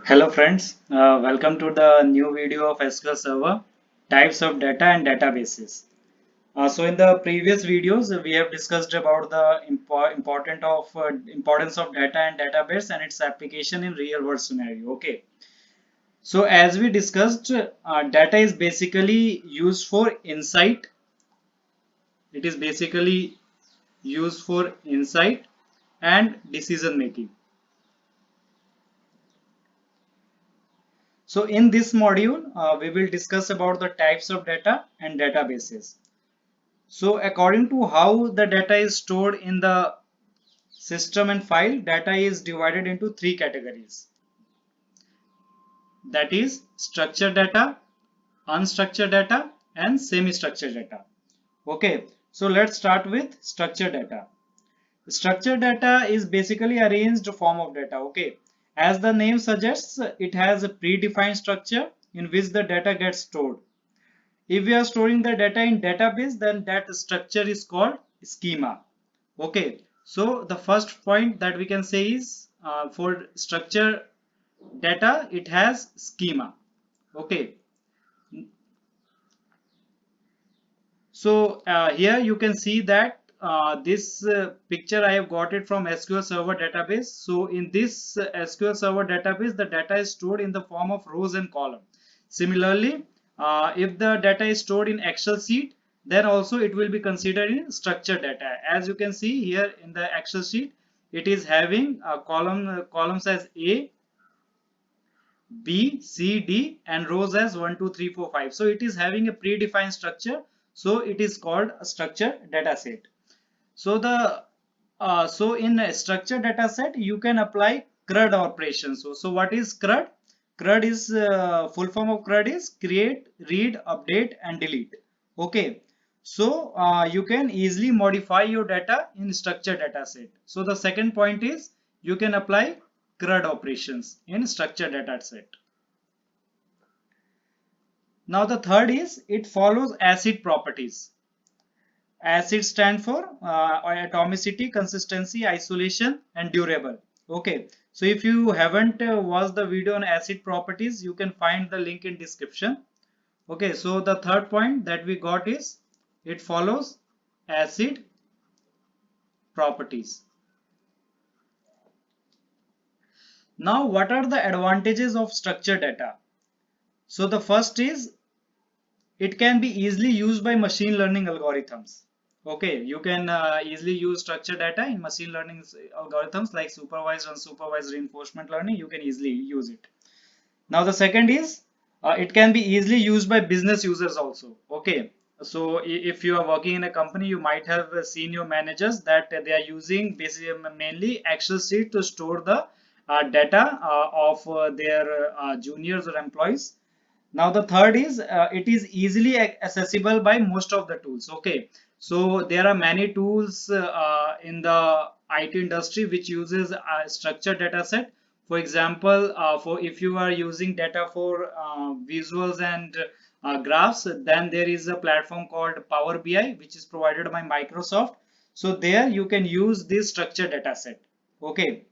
Hello friends, welcome to the new video of SQL Server, types of data and databases. So in the previous videos, we have discussed about the importance of data and database and its application in real world scenario. Okay. So as we discussed, data is basically used for insight. It is basically used for insight and decision making. So in this module, we will discuss about the types of data and databases. So according to how the data is stored in the system and file, data is divided into three categories. That is structured data, unstructured data, and semi-structured data. Okay, so let's start with structured data. Structured data is basically arranged form of data. Okay, as the name suggests, it has a predefined structure in which the data gets stored. If we are storing the data in database, then that structure is called schema. Okay, so the first point that we can say is for structure data, it has schema. Okay, so here you can see that this picture I have got it from SQL Server database. So in this SQL Server database, the data is stored in the form of rows and columns. Similarly, if the data is stored in Excel sheet, then also it will be considered in structured data. As you can see here in the Excel sheet, it is having a columns as A, B, C, D and rows as 1, 2, 3, 4, 5. So it is having a predefined structure. So it is called a structured data set. So so in a structured data set, you can apply CRUD operations. So what is CRUD? CRUD is full form of CRUD is create, read, update and delete. Okay. So you can easily modify your data in structured data set. So the second point is you can apply CRUD operations in structured data set. Now the third is it follows ACID properties. ACID stand for atomicity, consistency, isolation and durable. Okay, so if you haven't watched the video on ACID properties, you can find the link in description. Okay, so the third point that we got is it follows ACID properties. Now what are the advantages of structured data? So the first is it can be easily used by machine learning algorithms. Okay, you can easily use structured data in machine learning algorithms like supervised and unsupervised reinforcement learning. You can easily use it. Now the second is it can be easily used by business users also. Okay, so if you are working in a company, you might have seen your managers that they are using basically mainly Excel sheet to store the data of their juniors or employees. Now the third is it is easily accessible by most of the tools. Okay, so there are many tools in the IT industry which uses a structured data set. For example, for if you are using data for visuals and graphs, then there is a platform called Power BI which is provided by Microsoft. So there you can use this structured data set. Okay,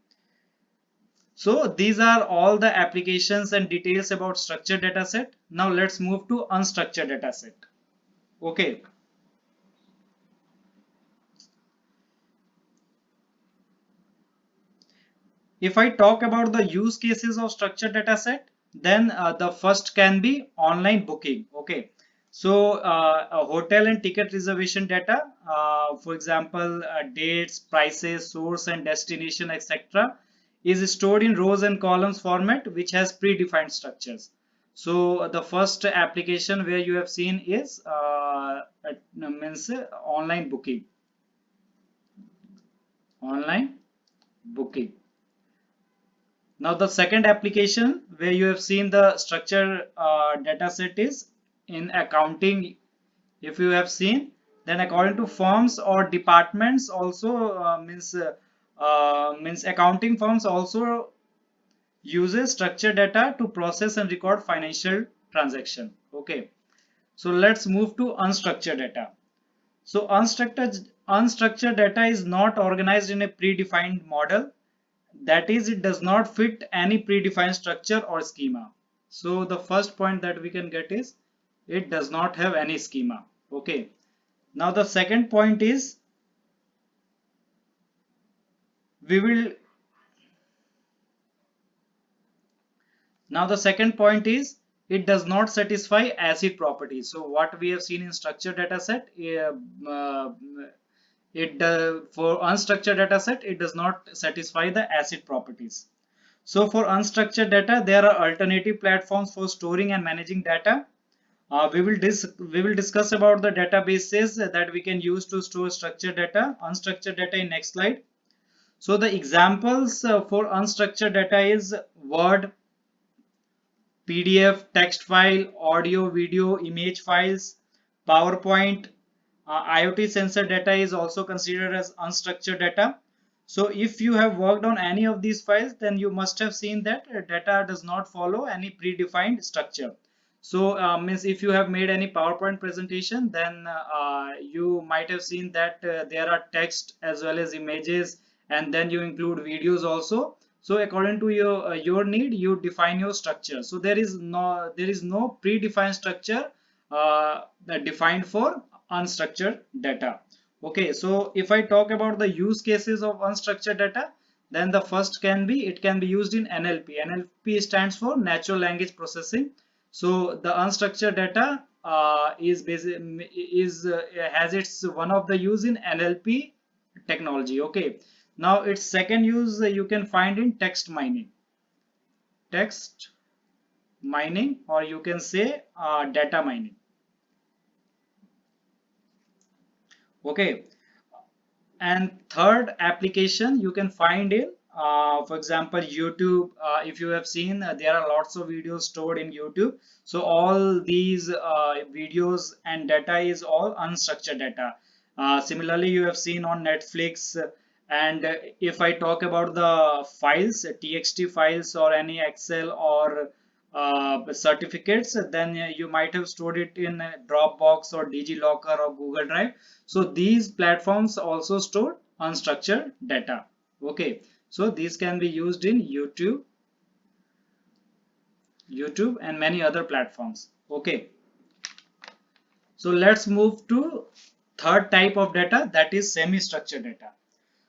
so these are all the applications and details about structured data set. Now let's move to unstructured data set. Okay. If I talk about the use cases of structured data set, then the first can be online booking. Okay. So a hotel and ticket reservation data, for example, dates, prices, source and destination, etc. is stored in rows and columns format which has predefined structures. So the first application where you have seen is means online booking. Online booking. Now the second application where you have seen the structure data set is in accounting. If you have seen, then according to firms or departments also means accounting firms also uses structured data to process and record financial transaction. Okay, so let's move to unstructured data. So unstructured data is not organized in a predefined model that is, it does not fit any predefined structure or schema. So the first point that we can get is it does not have any schema. Okay. Now the second point is we will Now the second point is it does not satisfy ACID properties. So what we have seen in structured data set, for unstructured data set, it does not satisfy the ACID properties. So for unstructured data, there are alternative platforms for storing and managing data. We will discuss about the databases that we can use to store structured data, unstructured data in next slide. So the examples for unstructured data is Word, PDF, text file, audio, video, image files, PowerPoint. IoT sensor data is also considered as unstructured data. So if you have worked on any of these files, then you must have seen that data does not follow any predefined structure. So means if you have made any PowerPoint presentation, then you might have seen that there are text as well as images, and then you include videos also. So according to your need, you define your structure. So there is no predefined structure defined for unstructured data. Okay, so if I talk about the use cases of unstructured data, then the first can be, it can be used in NLP. NLP stands for natural language processing. So the unstructured data has its one of the use in NLP technology. Okay, now its second use you can find in text mining. Text mining, or you can say data mining. Okay, and third application you can find in for example YouTube. If you have seen, there are lots of videos stored in YouTube. So all these videos and data is all unstructured data. Similarly, you have seen on Netflix. And if I talk about the files, TXT files or any Excel or certificates, then you might have stored it in Dropbox or DigiLocker or Google Drive. So these platforms also store unstructured data. Okay, so these can be used in YouTube and many other platforms. Okay, so let's move to third type of data, that is semi-structured data.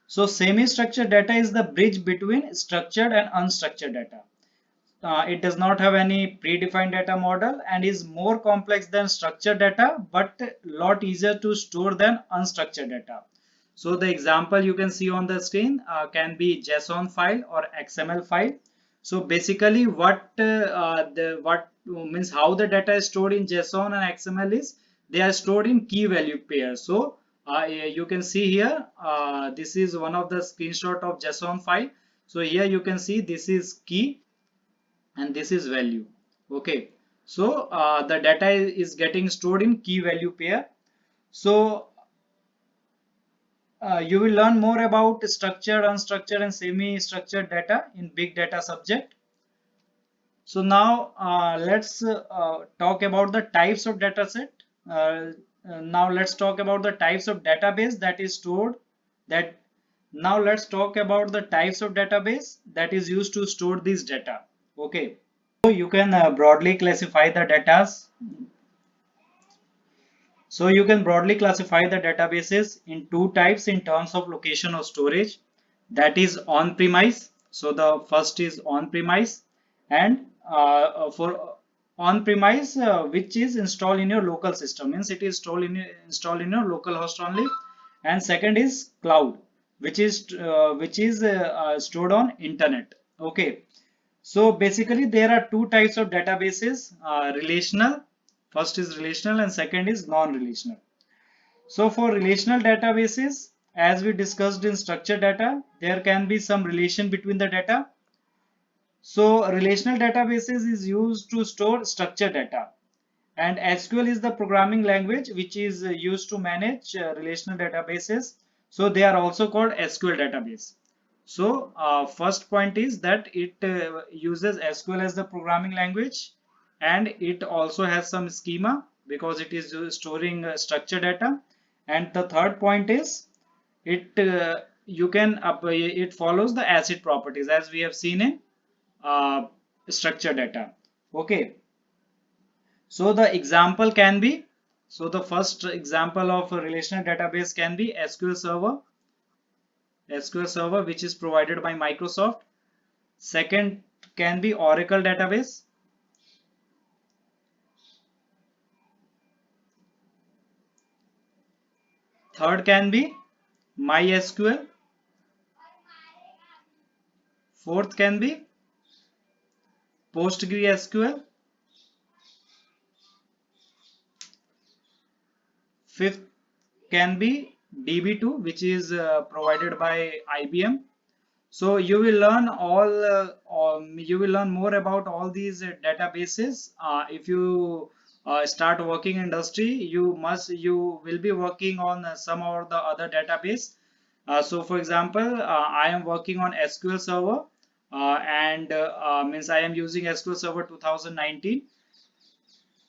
So semi-structured data is the bridge between structured and unstructured data. It does not have any predefined data model and is more complex than structured data, but a lot easier to store than unstructured data. So the example you can see on the screen can be JSON file or XML file. So basically what means how the data is stored in JSON and XML is they are stored in key value pairs. So you can see here, this is one of the screenshot of JSON file. So here you can see this is key and this is value. Okay, so the data is getting stored in key value pair. So you will learn more about structured, unstructured and semi-structured data in big data subject. So now let's talk about the types of data set. Now let's talk about the types of database that is stored that now let's talk about the types of database that is used to store this data. Okay, so you can broadly classify the data. So you can broadly classify the databases in two types in terms of location of storage, that is on-premise. So the first is on-premise, and for on-premise which is installed in your local system, means it is installed in your local host only. And second is cloud, which is stored on internet. Okay, so basically there are two types of databases, relational. First is relational and second is non-relational. So for relational databases, as we discussed in structured data, there can be some relation between the data. So relational databases is used to store structured data, and SQL is the programming language which is used to manage relational databases. So they are also called SQL database. So first point is that it uses SQL as the programming language, and it also has some schema because it is storing structured data. And the third point is it you can it follows the ACID properties as we have seen in structured data. Okay, so the example can be, so the first example of a relational database can be SQL Server which is provided by Microsoft. Second can be Oracle database. Third can be MySQL. Fourth can be PostgreSQL. Fifth can be DB2 which is provided by IBM. So you will learn you will learn more about all these databases. If you start working industry, you will be working on some or the other database. So for example, I am working on SQL Server and means I am using SQL Server 2019.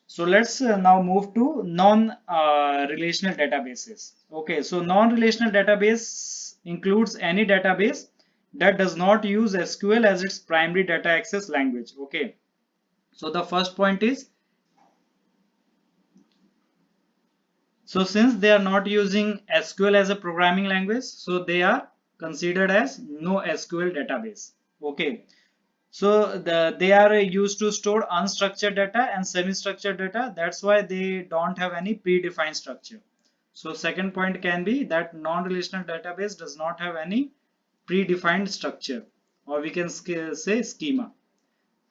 So let's now move to non-relational databases. Okay, so non-relational database includes any database that does not use SQL as its primary data access language. Okay, so the first point is, so since they are not using SQL as a programming language, so they are considered as no SQL database. Okay, so they are used to store unstructured data and semi-structured data. That's why they don't have any predefined structure. So second point can be that non-relational database does not have any predefined structure, or we can say schema.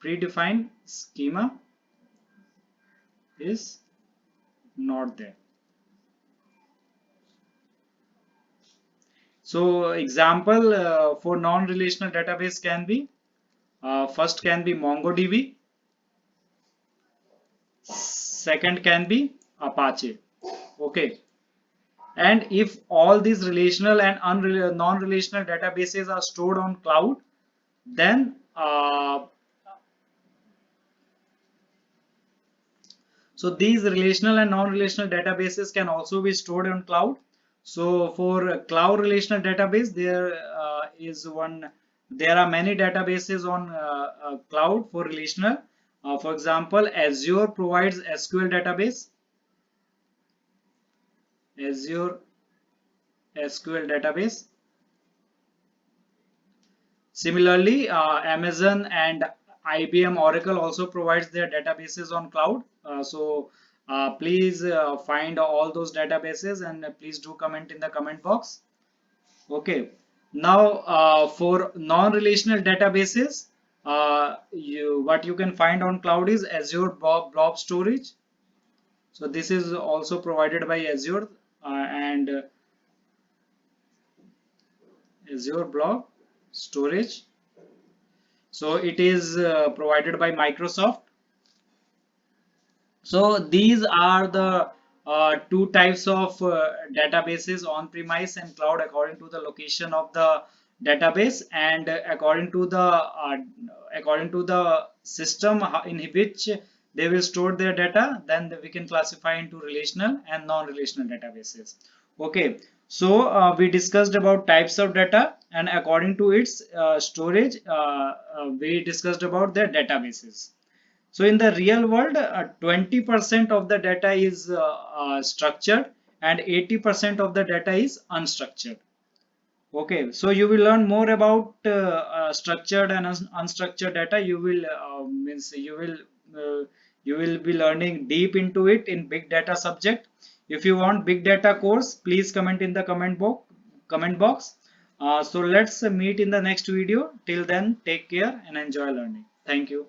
Predefined schema is not there. So example for non-relational database can be, first can be MongoDB, second can be Apache. Okay, and if all these relational and non-relational databases are stored on cloud, then so these relational and non-relational databases can also be stored on cloud. So for a cloud relational database, there are many databases on cloud for relational. For example, Azure provides SQL database. Azure SQL database. Similarly, Amazon and IBM Oracle also provides their databases on cloud. Please find all those databases and please do comment in the comment box. Okay. Now for non-relational databases, what you can find on cloud is Azure Blob Storage. So this is also provided by Azure and Azure Blob Storage. So it is provided by Microsoft. So these are the two types of databases, on-premise and cloud, according to the location of the database and according to the system in which they will store their data. Then we can classify into relational and non-relational databases. Okay, so we discussed about types of data, and according to its storage, we discussed about their databases. So in the real world, 20% of the data is structured and 80% of the data is unstructured. Okay, so you will learn more about structured and unstructured data. You will be learning deep into it in big data subject. If you want big data course, please comment in the comment box. So let's meet in the next video. Till then, take care and enjoy learning. Thank you.